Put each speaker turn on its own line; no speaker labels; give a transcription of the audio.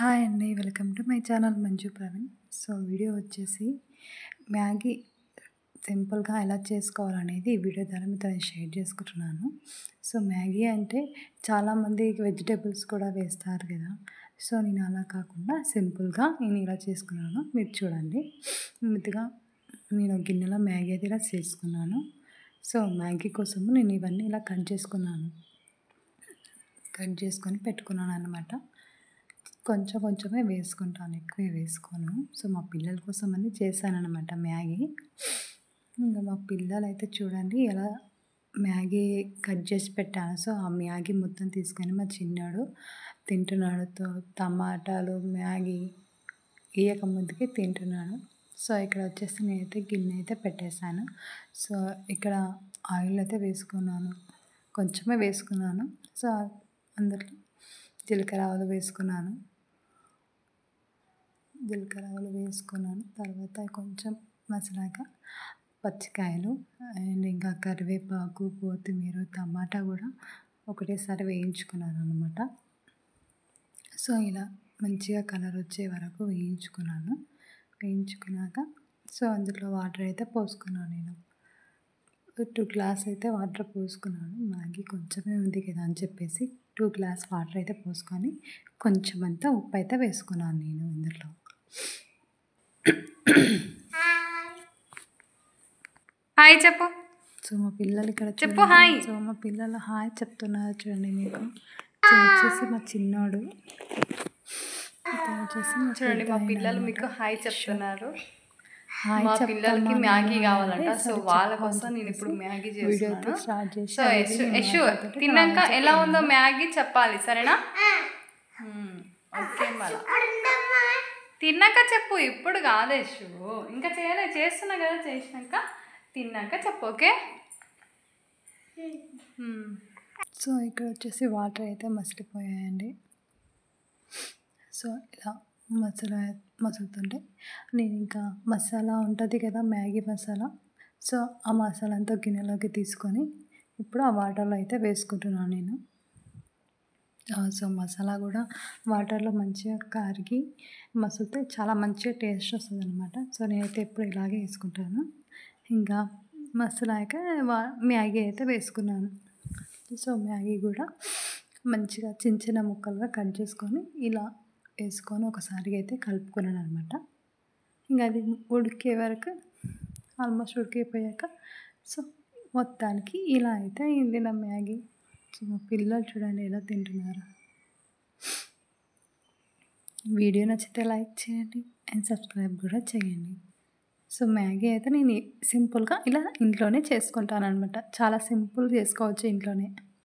Hi అండి. Welcome to my channel Manju Praveen. So video వచ్చేసి Maggi సింపుల్గా ఎలా చేసుకోవాలనేది ఈ వీడియో ద్వారా మీతో షేర్ చేసుకుంటున్నాను. సో మ్యాగీ అంటే చాలామంది వెజిటేబుల్స్ కూడా వేస్తారు కదా. సో నేను అలా కాకుండా సింపుల్గా నేను ఇలా చేసుకున్నాను. మీరు చూడండి. ముందుగా నేను గిన్నెలో మ్యాగీ అయితే ఇలా చేసుకున్నాను. సో మ్యాగీ కోసము నేను ఇవన్నీ ఇలా కట్ చేసుకొని పెట్టుకున్నాను అన్నమాట. కొంచెమే వేసుకుంటాను, ఎక్కువ వేసుకోను. సో మా పిల్లల కోసం అని చేశానన్నమాట మ్యాగీ. ఇంకా మా పిల్లలైతే చూడండి ఎలా మ్యాగీ కట్ చేసి పెట్టాను. సో ఆ మ్యాగీ మొత్తం తీసుకొని మా చిన్నాడు తింటున్నాడు. టమాటాలు మ్యాగీ వేయక ముందుకే తింటున్నాడు. సో ఇక్కడ వచ్చేసి నేనైతే గిన్నె అయితే పెట్టేశాను. సో ఇక్కడ ఆయిల్ అయితే వేసుకున్నాను, కొంచెమే వేసుకున్నాను. సో అందులో జీలకర్ర ఆవాలు వేసుకున్నాను. తర్వాత కొంచెం మసాలాక పచ్చికాయలు అండ్ ఇంకా కరివేపాకు, కొత్తిమీర, టమాటా కూడా ఒకటేసారి వేయించుకున్నాను అన్నమాట. సో ఇలా మంచిగా కలర్ వచ్చే వరకు వేయించుకున్నాక సో అందులో వాటర్ అయితే పోసుకున్నాను. నేను 2 గ్లాస్ అయితే వాటర్ పోసుకున్నాను. మ్యాగీ కొంచెమే ఉంది కదా అని చెప్పేసి 2 గ్లాస్ వాటర్ అయితే పోసుకొని కొంచెం అంతా ఉప్పు అయితే వేసుకున్నాను నేను ఇందులో.
హాయ్ చెప్పు.
సో మా పిల్లలు ఇక్కడ
చెప్పు హాయ్.
సో మా పిల్లలు హాయ్ చెప్తున్నారు చూడండి మీకు. సో వచ్చేసి మా చిన్నోడు,
చూడండి మా పిల్లలు మీకు హాయ్ చెప్తున్నారు. మా పిల్లలకి మ్యాగీ కావాలంట. సో వాళ్ళ కోసం నేను ఇప్పుడు మ్యాగీ చేస్తున్నాను. సో యశు తిన్నాక ఎలా ఉందో మ్యాగీ చెప్పాలి, సరేనా? ఓకే మళ్ళా తిన్నాక చెప్పు, ఇప్పుడు కాదు యశు. ఇంకా చేస్తున్నా కదా, చేసినాక తిన్నాక చెప్పు, ఓకే?
సో ఇక్కడ వచ్చేసి వాటర్ అయితే మసిలిపోయాయండి. సో ఇలా మసులుతుంటే నేను ఇంకా మసాలా ఉంటుంది కదా, మ్యాగీ మసాలా. సో ఆ మసాలా అంతా గిన్నెలోకి తీసుకొని ఇప్పుడు ఆ వాటర్లో అయితే వేసుకుంటున్నాను నేను. సో మసాలా కూడా వాటర్లో మంచిగా కరిగి మసిలితే చాలా మంచిగా టేస్ట్ వస్తుంది అనమాట. సో నేనైతే ఎప్పుడు ఇలాగే వేసుకుంటాను. ఇంకా మసాలాక మ్యాగీ అయితే వేసుకున్నాను. సో మ్యాగీ కూడా మంచిగా చిన్న ముక్కలుగా కట్ చేసుకొని ఇలా వేసుకొని ఒకసారిగా అయితే కలుపుకున్నాను అనమాట. ఇంకా అది ఉడికే వరకు ఆల్మోస్ట్ ఉడికిపోయాక సో మొత్తానికి ఇలా అయితే అయింది నా మ్యాగీ. సో మా పిల్లలు చూడండి ఎలా తింటున్నారు. వీడియో నచ్చితే లైక్ చేయండి అండ్ సబ్స్క్రైబ్ కూడా చేయండి. సో మ్యాగీ అయితే నేను సింపుల్గా ఇలా ఇంట్లోనే చేసుకుంటాను అనమాట. చాలా సింపుల్ చేసుకోవచ్చు ఇంట్లోనే.